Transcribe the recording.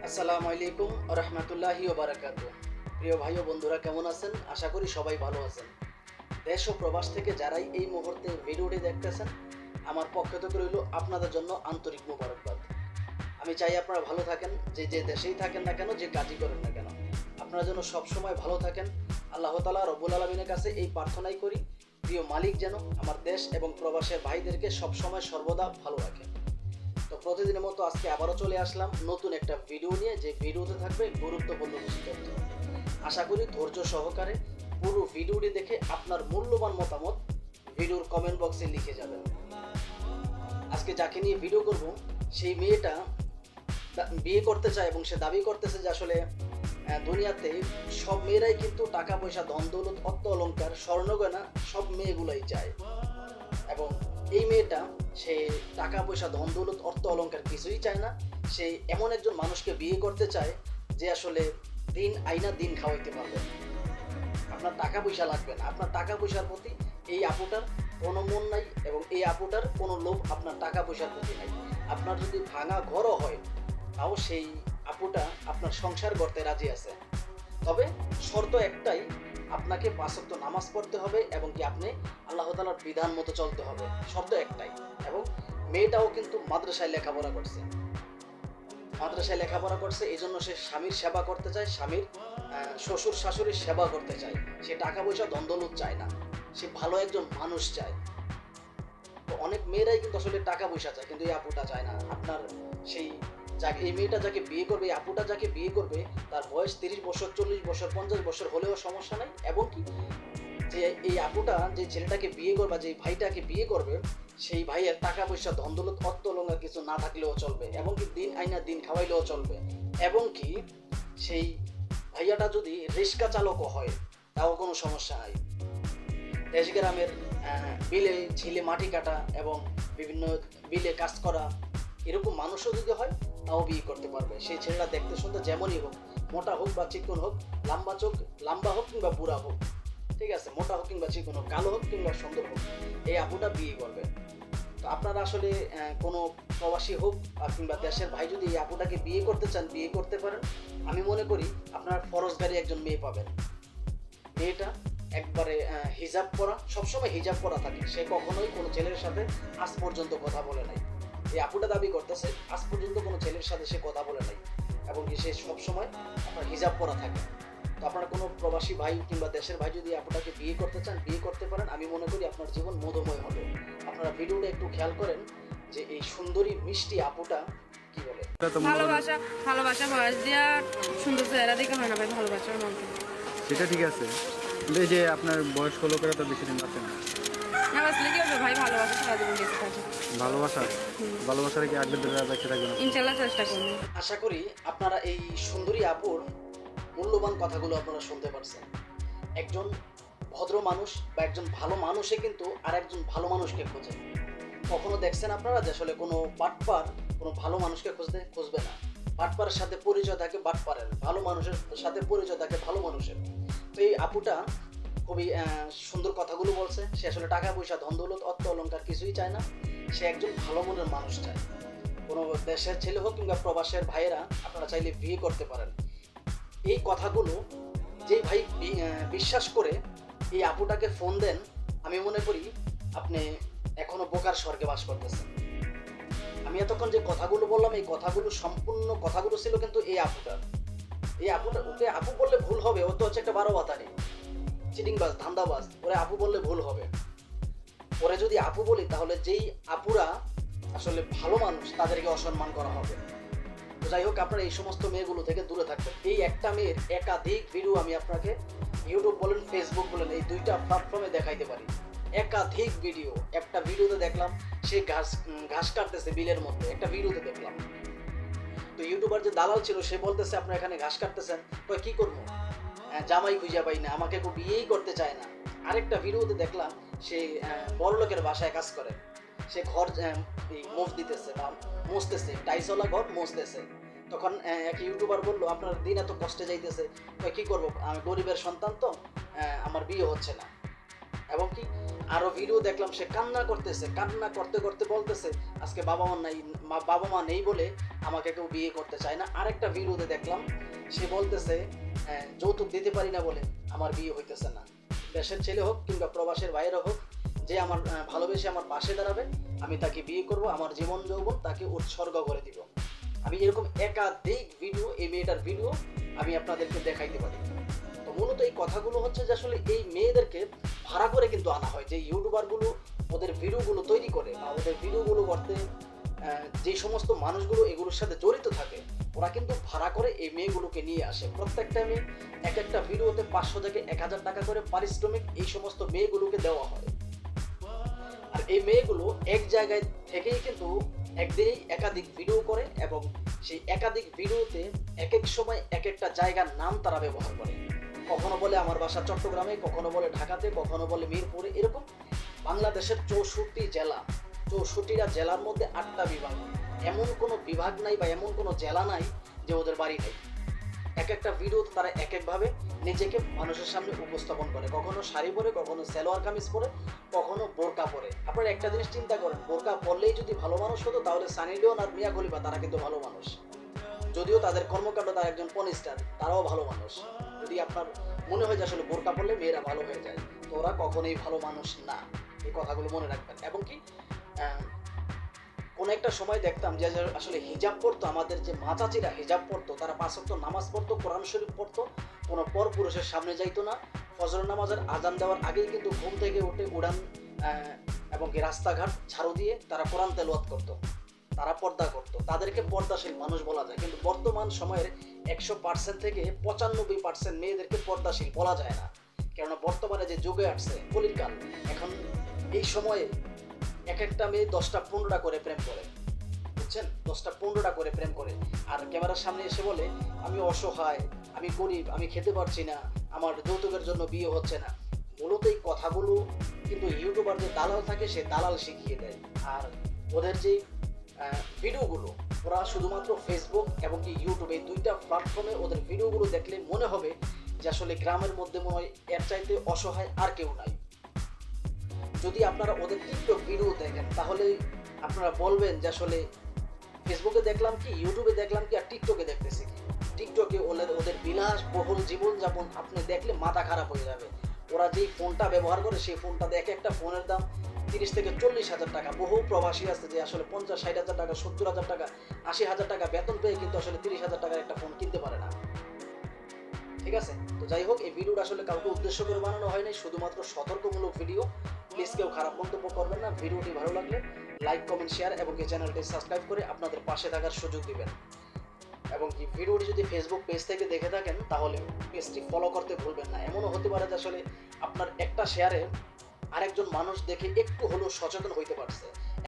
আসসালামু আলাইকুম রহমতুল্লাহি ওয়া বারাকাতুহু। প্রিয় ভাই ও বন্ধুরা কেমন আছেন? আশা করি সবাই ভালো আছেন। দেশ ও প্রবাস থেকে যারাই এই মুহূর্তে ভিডিওটি দেখতেছেন, আমার পক্ষ থেকে রইল আপনাদের জন্য আন্তরিক মোবারকবাদ। আমি চাই আপনারা ভালো থাকেন, যে দেশেই থাকেন না কেন, যে কাজই করেন না কেন, আপনারা যেন সবসময় ভালো থাকেন। আল্লাহ তাআলা রব্বুল আলামিনের কাছে এই প্রার্থনাই করি, প্রিয় মালিক যেন আমার দেশ এবং প্রবাসের ভাইদেরকে সবসময় সর্বদা ভালো রাখে। তো প্রতিদিনের মতো আজকে আবারও চলে আসলাম নতুন একটা ভিডিও নিয়ে, যে ভিডিওতে থাকবে গুরুত্বপূর্ণ কিছু তথ্য। আশা করি ধৈর্য সহকারে পুরো ভিডিওটি দেখে আপনার মূল্যবান মতামত ভিডিওর কমেন্ট বক্সে লিখে যাবেন। আজকে যাকে নিয়ে ভিডিও করব, সেই মেয়েটা বিয়ে করতে চায় এবং সে দাবি করতেছে যে আসলে দুনিয়াতে সব মেয়েরাই কিন্তু টাকা পয়সা, ধন দৌলত, অর্থ অলংকার, স্বর্ণগয়না সব মেয়েগুলাই চায়। এবং এই মেয়েটা সে টাকা পয়সা, ধন দৌলত, অর্থ অলংকার কিছুই চায় না। সে এমন একজন মানুষকে বিয়ে করতে চায় যে আসলে দিন আইনা দিন খাওয়াইতে পারবে। আপনার টাকা পয়সা লাগবে না, আপনার টাকা পয়সার প্রতি এই আপুটার কোনো মন নাই এবং এই আপুটার কোনো লোভ আপনার টাকা পয়সার প্রতি নাই। আপনার যদি ভাঙা ঘরও হয়, তাও সেই আপুটা আপনার সংসার করতে রাজি আছে। তবে শর্ত একটাই, আপনাকে ৫ ওয়াক্ত নামাজ পড়তে হবে এবং কি আপনি আল্লাহ তাআলার বিধান মতো চলতে হবে। শর্ত একটাই। এবং মেয়েটাও কিন্তু মাদ্রাসায় লেখাপড়া করছে। এই জন্য সে স্বামীর সেবা করতে চায়, স্বামীর শ্বশুর শাশুড়ির সেবা করতে চায়। সে টাকা পয়সা, ধন দৌলত চায় না, সে ভালো একজন মানুষ চায়। তো অনেক মেয়েরাই কিন্তু আসলে টাকা পয়সা চায়, কিন্তু এই আপুটা চায় না। আপনার সেই যাকে, এই মেয়েটা যাকে বিয়ে করবে, এই আপুটা যাকে বিয়ে করবে, তার বয়স 30 বছর, 40 বছর, 50 বছর হলেও সমস্যা নাই। এবং কি যে এই আপুটা যে ছেলেটাকে বিয়ে করবে, যে ভাইটাকে বিয়ে করবে, সেই ভাইয়ের টাকা পয়সা, ধন দৌলত, অর্থ অলংকার কিছু না থাকলেও চলবে। এবং কি দিন আইনা দিন খাওয়াইলেও চলবে। এবং কি সেই ভাইয়াটা যদি রিক্সা চালকও হয়, তাও কোনো সমস্যা নাই। দেশ গ্রামের বিলে ঝিলে মাটি কাটা এবং বিভিন্ন বিলে কাজ করা, এরকম মানুষও যদি হয়, তাও বিয়ে করতে পারবে। সেই ছেলেটা দেখতে শুনতে যেমনই হোক, মোটা হোক বা চিকন হোক, লম্বা হোক কিংবা বুড়া হোক, ঠিক আছে, মোটা হোক কিংবা চিকন হোক, কালো হোক কিংবা সুন্দর হোক, এই আপুটা বিয়ে করবে। তো আপনারা আসলে কোনো প্রবাসী হোক কিংবা দেশের ভাই যদি এই আপুটাকে বিয়ে করতে চান, বিয়ে করতে পারেন। আমি মনে করি আপনার ফরজগারি একজন মেয়ে পাবেন। মেয়েটা একবারে হিজাব পরা, সবসময় হিজাব পরা থাকে। সে কখনোই কোনো ছেলের সাথে আজ পর্যন্ত কথা বলে নাই। এই আপুটা দাবি করতেছে আজ পর্যন্ত কোনো ছেলের সাথে সে কথা বলে নাই। এবং সে সবসময় আপনার হিজাব পরা থাকে। তো আপনারা কোনো প্রবাসী ভাই কিংবা দেশের ভাই যদি আপুটাকে বিয়ে করতে চান, বিয়ে করতে পারেন। আমি মনে করি আপনার জীবন মধুময় হবে। আপনারা ভিডিওটা একটু খেয়াল করেন যে এই সুন্দরী মিষ্টি আপুটা কি বলে। ভালোবাসা ভালোবাসা বয়স দিয়া সুন্দর চেহারা দেখে হয় না ভাই, ভালোবাসার মধ্যে সেটা ঠিক আছে, কিন্তু এই যে আপনার বয়স্ক লোকেরা তো বেশি দিন বাঁচে না। না বাসলে কি হবে ভাই, ভালোবাসা সারা জীবন বেঁচে থাকে। ভালোবাসার কি আগের দিনে বেঁচে থাকবে না? ইনশাল্লাহ চেষ্টা করবো। আশা করি আপনারা এই সুন্দরী আপুর মূল্যবান কথাগুলো আপনারা শুনতে পারছেন। একজন ভদ্র মানুষ বা একজন ভালো মানুষে কিন্তু আর একজন ভালো মানুষকে খোঁজে। কখনো দেখছেন আপনারা যে আসলে কোনো বাটপার কোনো ভালো মানুষকে খুঁজবে না। বাটপারের সাথে পরিচয় থাকে বাটপারের, ভালো মানুষের সাথে পরিচয় থাকে ভালো মানুষের। তো এই আপুটা খুবই সুন্দর কথাগুলো বলছে। সে আসলে টাকা পয়সা, ধন দৌলত, অর্থ অলংকার কিছুই চায় না। সে একজন ভালো মনের মানুষ চায়। কোনো দেশের ছেলে হোক কিংবা প্রবাসের ভাইয়েরা, আপনারা চাইলে বিয়ে করতে পারেন। এই কথাগুলো যেই ভাই বিশ্বাস করে এই আপুটাকে ফোন দেন, আমি মনে করি আপনি এখনো বোকার স্বর্গে বাস করতেছেন। আমি এতক্ষণ যে কথাগুলো বললাম, এই কথাগুলো সম্পূর্ণ কথাগুলো ছিল কিন্তু এই আপুটার। ওকে আপু বললে ভুল হবে, ও তো হচ্ছে একটা 12 বাতারি চিটিংবাজ, ধান্দাবাজ। ওরে আপু বললে ভুল হবে। ওরে যদি আপু বলি, তাহলে যেই আপুরা আসলে ভালো মানুষ, তাদেরকে অসম্মান করা হবে। তো যাই হোক, আপনারা এই সমস্ত মেয়েগুলো থেকে দূরে থাকবেন। এই একটা মেয়ের একাধিক ভিডিও আমি আপনাকে ইউটিউব বলেন, ফেসবুক বলেন, এই দুইটা প্ল্যাটফর্মে দেখাইতে পারি। একাধিক ভিডিও। একটা ভিডিওতে দেখলাম সে ঘাস কাটতেছে বিলের মধ্যে, একটা ভিডিওতে দেখলাম। তো ইউটিউবার যে দালাল ছিল, সে বলতেছে আপনার এখানে ঘাস কাটতেছেন, কই কি করবো, জামাই খুঁজে পাই না, আমাকে কেউ বিয়েই করতে চায় না। আরেকটা ভিডিওতে দেখলাম সে বড় লোকের বাসায় কাজ করে, সে ঘর মুভ দিতেছে বা মুছতেছে, টাইসওয়ালা ঘর মুছতেছে। তখন এক ইউটিউবার বললো আপনার দিন এত কষ্টে যাইতেছে, কি করবো, আমি গরিবের সন্তান তো, আমার বিয়ে হচ্ছে না। এবং কি আরো ভিডিও দেখলাম সে কান্না করতেছে, কান্না করতে করতে বলতেছে আজকে বাবা মা নেই বলে আমাকে কেউ বিয়ে করতে চায় না। আরেকটা ভিডিওতে দেখলাম সে বলতেছে যৌতুক দিতে পারি না বলে আমার বিয়ে হইতেছে না। দেশের ছেলে হোক কিংবা প্রবাসের বাইরে হোক, যে আমার ভালোবেসে আমার পাশে দাঁড়াবে আমি তাকে বিয়ে করব, আমার জীবন যৌবন তাকে উৎসর্গ করে দিব। আমি এরকম একাধিক ভিডিও, এই মেয়েটার ভিডিও আমি আপনাদেরকে দেখাইতে পারি। তো মূলত এই কথাগুলো হচ্ছে যে আসলে এই মেয়েদেরকে ভাড়া করে কিন্তু আনা হয়, যে ইউটিউবারগুলো ওদের ভিডিওগুলো তৈরি করে বা ওদের ভিডিওগুলো করতে যে সমস্ত মানুষগুলো এগুলোর সাথে জড়িত থাকে ওরা কিন্তু ভাড়া করে এই মেয়েগুলোকে নিয়ে আসে। প্রত্যেকটা মেয়ে এক একটা ভিডিওতে 500 থেকে 1000 টাকা করে পারিশ্রমিক এই সমস্ত মেয়েগুলোকে দেওয়া হয়। আর এই মেয়েগুলো এক জায়গায় থেকেই কিন্তু একদিনেই একাধিক ভিডিও করে এবং সেই একাধিক ভিডিওতে এক এক সময় এক একটা জায়গার নাম তারা ব্যবহার করে। কখনো বলে আমার বাসা চট্টগ্রামে, কখনো বলে ঢাকাতে, কখনো বলে মিরপুরে। এরকম বাংলাদেশের 64টি জেলা, 64টা জেলার মধ্যে 8টা বিভাগ, এমন কোনো বিভাগ নাই বা এমন কোনো জেলা নাই যে ওদের বাড়ি নেই। এক একটা ভিডিওতে তারা এক একভাবে নিজেকে মানুষের সামনে উপস্থাপন করে, কখনো শাড়ি পরে, কখনো সালোয়ার কামিজ পরে, কখনো বোরকা পরে। আপনারা একটা জিনিস চিন্তা করেন, বোরকা পরলেই যদি ভালো মানুষ হতো তাহলে সানি লিওন আর মিয়া খলিফা তারা কিন্তু ভালো মানুষ। যদিও তাদের কর্মকাণ্ড তার একজন পর্নস্টার, তারাও ভালো মানুষ। যদি আপনার মনে হয় যে আসলে বোরকা পরলে মেয়েরা ভালো হয়ে যায়, তো ওরা কখনোই ভালো মানুষ না। এই কথাগুলো মনে রাখবেন। এবং কি কোনো একটা সময় দেখতাম যে আসলে হিজাব পড়তো, আমাদের যে মা চাচিরা হিজাব পড়তো, তারা 5 ওয়াক্ত নামাজ পড়তো, কোরআন শরীফ পড়তো, কোনো পর পুরুষের সামনে যাইতো না। ফজর নামাজের আজান দেওয়ার আগেই কিন্তু ঘুম থেকে উঠে উড়ান এবং কি রাস্তাঘাট ঝাড়ু দিয়ে তারা কোরআন তেলাওয়াত করতো, তারা পর্দা করতো, তাদেরকে পর্দাশীল মানুষ বলা যায়। কিন্তু বর্তমান সময়ের 100% থেকে 95% মেয়েদেরকে পর্দাশীল বলা যায় না, কেননা বর্তমানে যে যুগে আসছে কলিকাল, এখন এই সময়ে এক একটা মেয়ে 10টা 15টা করে প্রেম করে, বুঝছেন? 10টা 15টা করে প্রেম করে, আর ক্যামেরার সামনে এসে বলে আমি অসহায়, আমি গরিব, আমি খেতে পারছি না, আমার যৌতুকের জন্য বিয়ে হচ্ছে না। মূলত এই কথাগুলো কিন্তু ইউটিউবার যে দালাল থাকে সে দালাল শিখিয়ে দেয়। আর ওদের যে ভিডিওগুলো, ওরা শুধুমাত্র ফেসবুক এবং কি ইউটিউব এই 2টা প্ল্যাটফর্মে ওদের ভিডিওগুলো দেখলে মনে হবে যে আসলে গ্রামের মধ্যে মনে হয় এর চাইতে অসহায় আর কেউ নাই। যদি আপনারা ওদের টিকটক ভিডিও দেখেন তাহলে আপনারা বলবেন যে আসলে ফেসবুকে দেখলাম কি, ইউটিউবে দেখলাম কি, আর টিকটকে দেখতেছি কি। টিকটকে ওদের বিলাস বহুল জীবনযাপন আপনি দেখলে মাথা খারাপ হয়ে যাবে। ওরা যেই ফোনটা ব্যবহার করে সেই ফোনটাতে এক একটা ফোনের দাম 30 থেকে 40,000 টাকা। বহু প্রবাসী আছে যে আসলে 50-60,000 টাকা, 70,000 টাকা, 80,000 টাকা বেতন পেয়ে কিন্তু আসলে 30,000 টাকার একটা ফোন কিনতে পারে না। ঠিক আছে? তো যাই হোক, এই ভিডিওটা আসলে কাউকে উদ্দেশ্য করে বানানো হয়নি, শুধুমাত্র সতর্কমূলক ভিডিও। প্লিজ কেউ খারাপ মন্তব্য করবেন না। ভিডিওটি ভালো লাগলে লাইক, কমেন্ট, শেয়ার এবং এই চ্যানেলটি সাবস্ক্রাইব করে আপনাদের পাশে থাকার সুযোগ দিবেন। এবং কি ভিডিওটি যদি ফেসবুক পেজ থেকে দেখে থাকেন তাহলে পেজটি ফলো করতে ভুলবেন না। এমনও হতে পারে যে আসলে আপনার একটা শেয়ারে আরেকজন মানুষ দেখে একটু হলেও সচেতন হইতে পারছে।